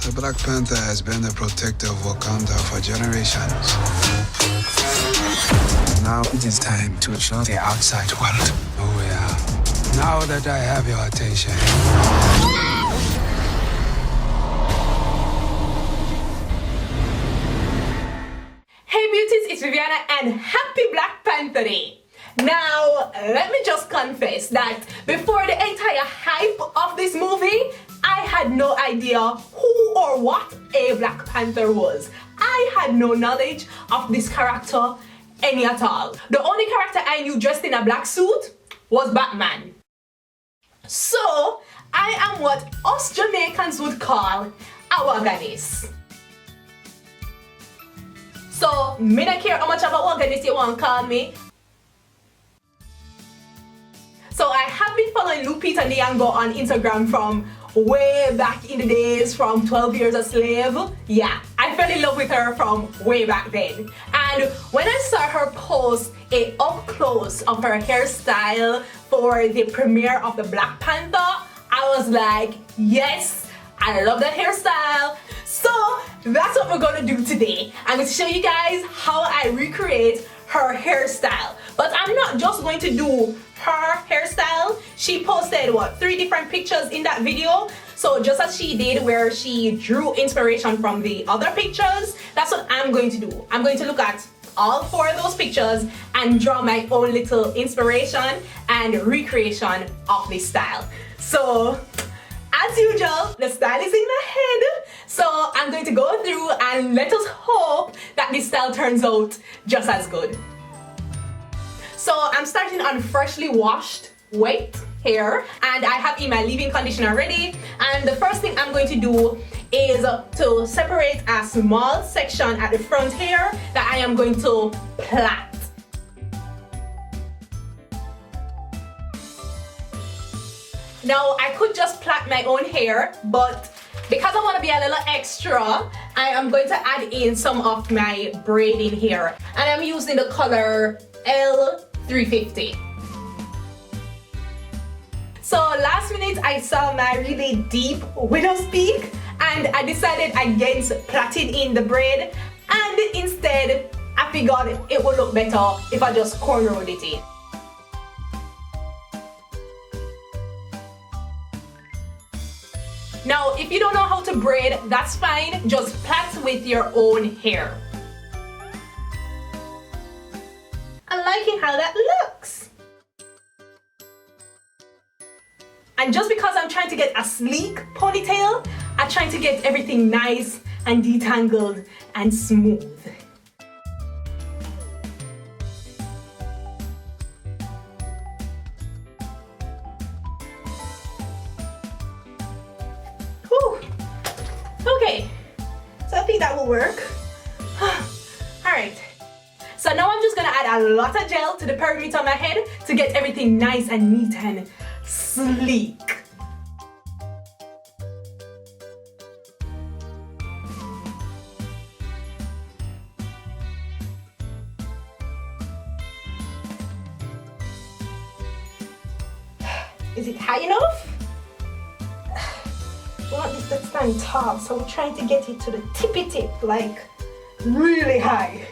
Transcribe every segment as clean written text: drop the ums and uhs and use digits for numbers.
The Black Panther has been the protector of Wakanda for generations. Now it is time to show the outside world who we are. Now that I have your attention. Hey beauties, it's Viviana and happy Black Panther Day! Now, let me just confess that before the entire hype of this movie, I had no idea who or what a Black Panther was. I had no knowledge of this character any at all. The only character I knew dressed in a black suit was Batman. So, I am what us Jamaicans would call a wagonist. So, me don't care how much of a wagonist you want to call me. So I have been following Lupita Nyong'o on Instagram from way back in the days, from 12 Years a Slave. Yeah, I fell in love with her from way back then. And when I saw her post a up close of her hairstyle for the premiere of the Black Panther, I was like, yes, I love that hairstyle. So that's what we're gonna do today. I'm going to show you guys how I recreate her hairstyle. But I'm not just going to do her hairstyle. She posted 3 different pictures in that video. So just as she did where she drew inspiration from the other pictures, that's what I'm going to do. I'm going to look at all 4 of those pictures and draw my own little inspiration and recreation of this style. So as usual, the style is in my head. So I'm going to go through and let us hope that this style turns out just as good. So I'm starting on freshly washed wet hair, and I have in my leave-in conditioner ready. And the first thing I'm going to do is to separate a small section at the front hair that I am going to plait. Now I could just plait my own hair, but because I want to be a little extra, I am going to add in some of my braiding hair, and I'm using the color L350. So last minute I saw my really deep widow's peak and I decided against plaiting in the braid, and instead I figured it would look better if I just cornrowed it in. Now if you don't know how to braid, that's fine, just plait with your own hair. I'm liking how that looks. And just because I'm trying to get a sleek ponytail, I'm trying to get everything nice and detangled and smooth. Whew. Okay, so I think that will work. Alright. So now I'm just gonna add a lot of gel to the perimeter of my head to get everything nice and neat and sleek. Is it high enough? I want this to stand tall, so I'm trying to get it to the tippy tip, like really high.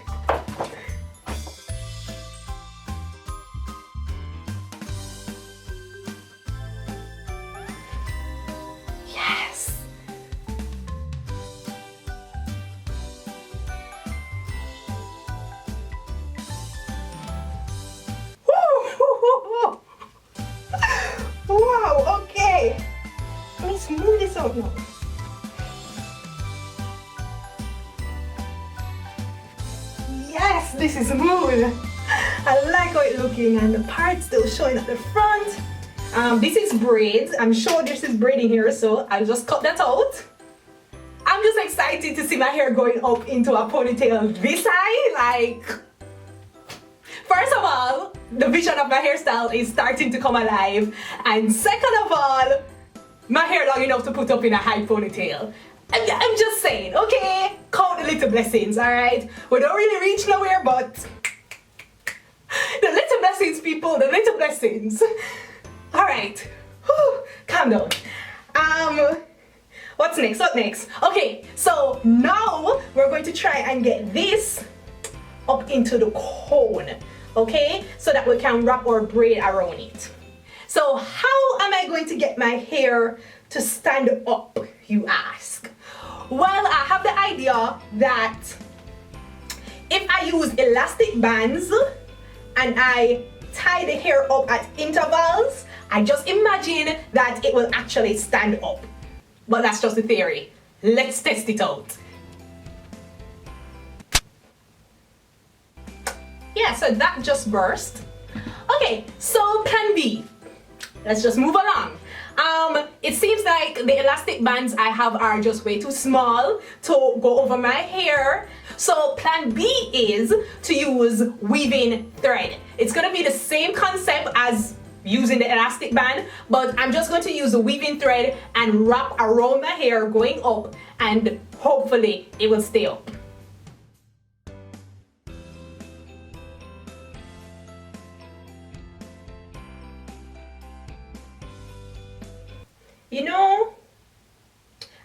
Wow, okay. Let me smooth this out now. Yes, this is smooth. I like how it's looking, and the part's still showing at the front. This is braids. I'm sure this is braiding here, so I'll just cut that out. I'm just excited to see my hair going up into a ponytail this high. Like, first of all, the vision of my hairstyle is starting to come alive, and second of all, my hair long enough to put up in a high ponytail. I'm just saying, okay? Count the little blessings, alright? We don't really reach nowhere, but the little blessings, people, the little blessings. Alright, calm down. What's next? What next? Okay, so now we're going to try and get this up into the cone, okay? So that we can wrap our braid around it. So how am I going to get my hair to stand up, you ask? Well, I have the idea that if I use elastic bands and I tie the hair up at intervals, I just imagine that it will actually stand up. But that's just a theory. Let's test it out. Yeah, so that just burst. Okay, so plan B. Let's just move along. It seems like the elastic bands I have are just way too small to go over my hair. So plan B is to use weaving thread. It's gonna be the same concept as using the elastic band, but I'm just going to use the weaving thread and wrap around my hair going up, and hopefully it will stay up. You know,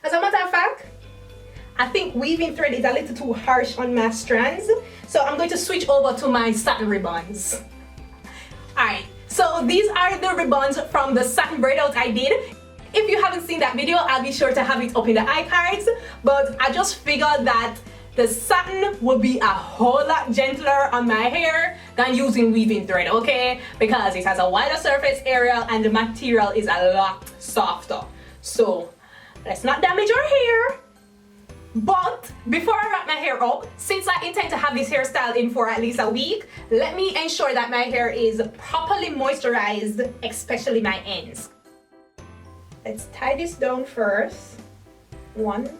as a matter of fact, I think weaving thread is a little too harsh on my strands, so I'm going to switch over to my satin ribbons. Alright, so these are the ribbons from the satin braid out I did. If you haven't seen that video, I'll be sure to have it up in the iCards, but I just figured that the satin would be a whole lot gentler on my hair than using weaving thread, okay? Because it has a wider surface area and the material is a lot softer. So let's not damage our hair. But before I wrap my hair up, since I intend to have this hairstyle in for at least a week, let me ensure that my hair is properly moisturized, especially my ends. Let's tie this down first. One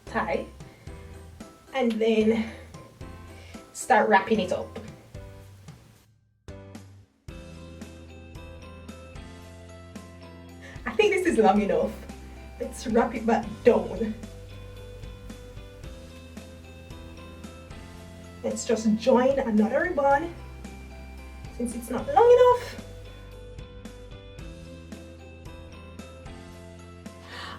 tie. And then start wrapping it up. I think this is long enough. Let's wrap it back down. Let's just join another ribbon since it's not long enough.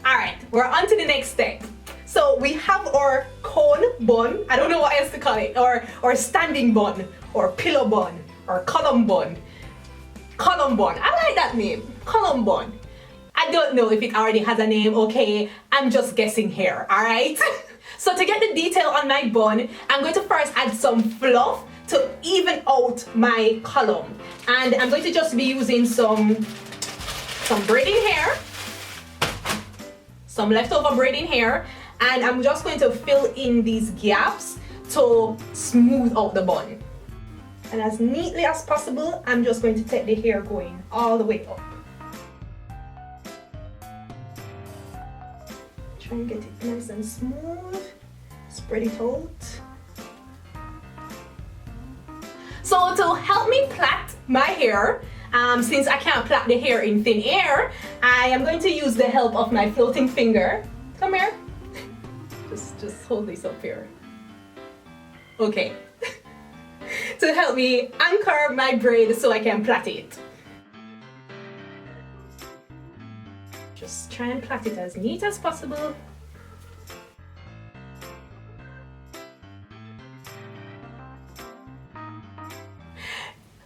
Alright, we're on to the next step. So we have our cone bun, I don't know what else to call it, or standing bun, or pillow bun, or column bun. Column bun, I like that name, column bun. I don't know if it already has a name, okay? I'm just guessing here, alright? So to get the detail on my bun, I'm going to first add some fluff to even out my column. And I'm going to just be using some braiding hair, some leftover braiding hair, and I'm just going to fill in these gaps to smooth out the bun. And as neatly as possible, I'm just going to take the hair going all the way up. Try and get it nice and smooth. Spread it out. So to help me plait my hair, since I can't plait the hair in thin air, I am going to use the help of my floating finger. Come here. Just hold this up here. Okay. To help me anchor my braid so I can plait it. Just try and plait it as neat as possible.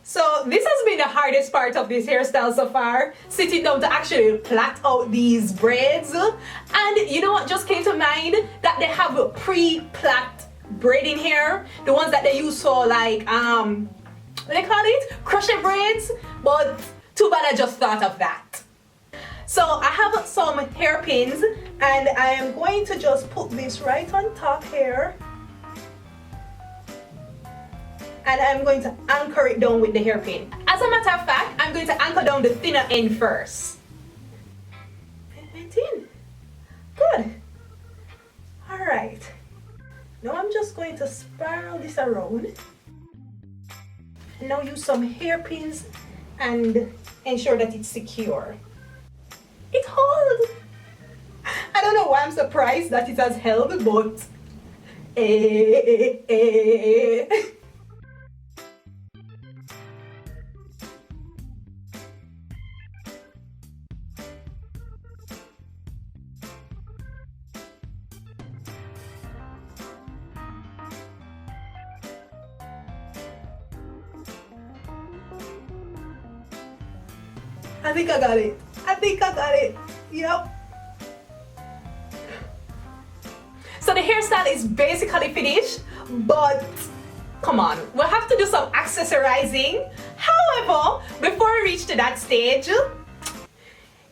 So this has been the hardest part of this hairstyle so far, sitting down to actually plait out these braids. And you know what just came to mind? That they have a pre-plait braiding hair, the ones that they use for like what do they call it? Crochet braids. But too bad I just thought of that. So I have some hairpins and I am going to just put this right on top here. And I'm going to anchor it down with the hairpin. As a matter of fact, I'm going to anchor down the thinner end first. It went in. Good. Alright. Now I'm just going to spiral this around. And now use some hairpins and ensure that it's secure. It holds. I don't know why I'm surprised that it has held, but I think I got it. I think I got it. Yep. So the hairstyle is basically finished, but come on, we'll have to do some accessorizing. However, before we reach to that stage,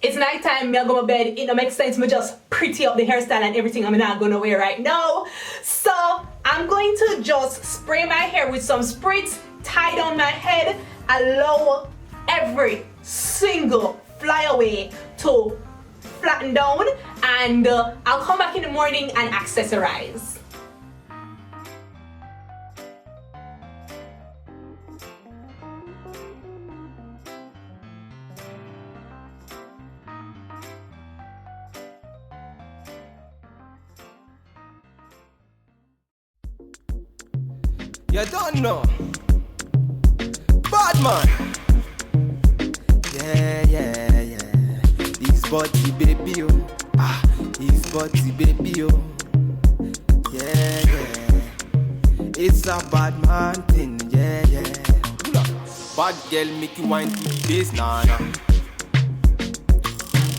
it's night time, me I go to bed. It don't make sense me just pretty up the hairstyle and everything I'm not gonna wear right now. So I'm going to just spray my hair with some spritz, tie down my head, allow every single flyaway to flatten down, and I'll come back in the morning and accessorize. You don't know. Bad man. Yeah. His body baby, oh. His body baby, oh. Yeah. It's a bad man thing, yeah. Bad girl make you wine to the bass, nah.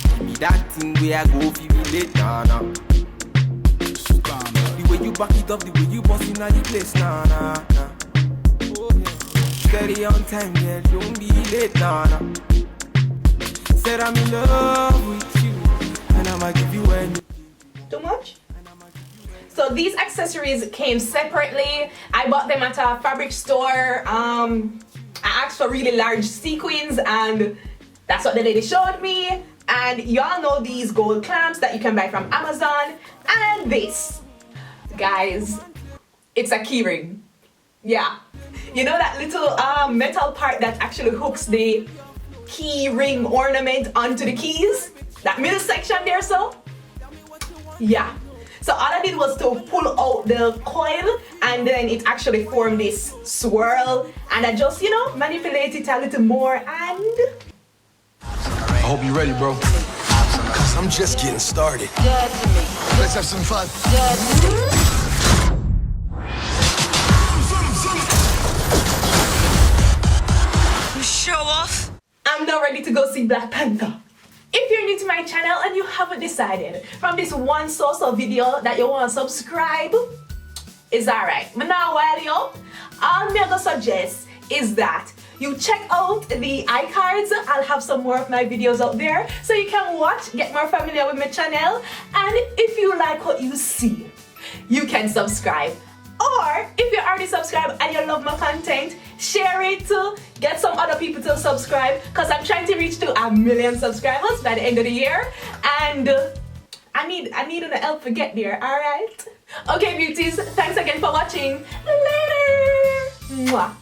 Give me that thing where I go feel it, nah. The way you back it up, the way you bust in the place, nah. Steady on time, girl, don't be late, nah. Said I'm in love with you, and I'ma give you anything. Too much? So these accessories came separately. I bought them at a fabric store. I asked for really large sequins, and that's what the lady showed me. And y'all know these gold clamps that you can buy from Amazon. And this, guys, it's a key ring. Yeah, you know that little metal part that actually hooks the key ring ornament onto the keys? That middle section there, so? Yeah. So all I did was to pull out the coil, and then it actually formed this swirl, and I just, you know, manipulate it a little more, and I hope you're ready, bro. Cause I'm just getting started. Let's have some fun. Show off. I'm now ready to go see Black Panther. If you're new to my channel and you haven't decided from this one source of video that you want to subscribe, it's alright. But now while you, all I'm gonna suggest is that you check out the iCards. I'll have some more of my videos out there so you can watch, get more familiar with my channel, and if you like what you see, you can subscribe. Or if you're already subscribed and you love my content, share it to get some other people to subscribe, because I'm trying to reach to 1 million subscribers by the end of the year, and I need an help to get there, alright? Okay beauties, thanks again for watching. Later! Mwah.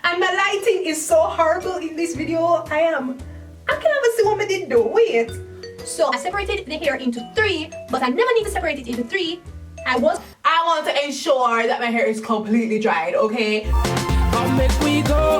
And my lighting is so horrible in this video. I can't even see what I did do. Wait. So I separated the hair into 3, but I never need to separate it into 3. I want to ensure that my hair is completely dried, okay? Come make we go.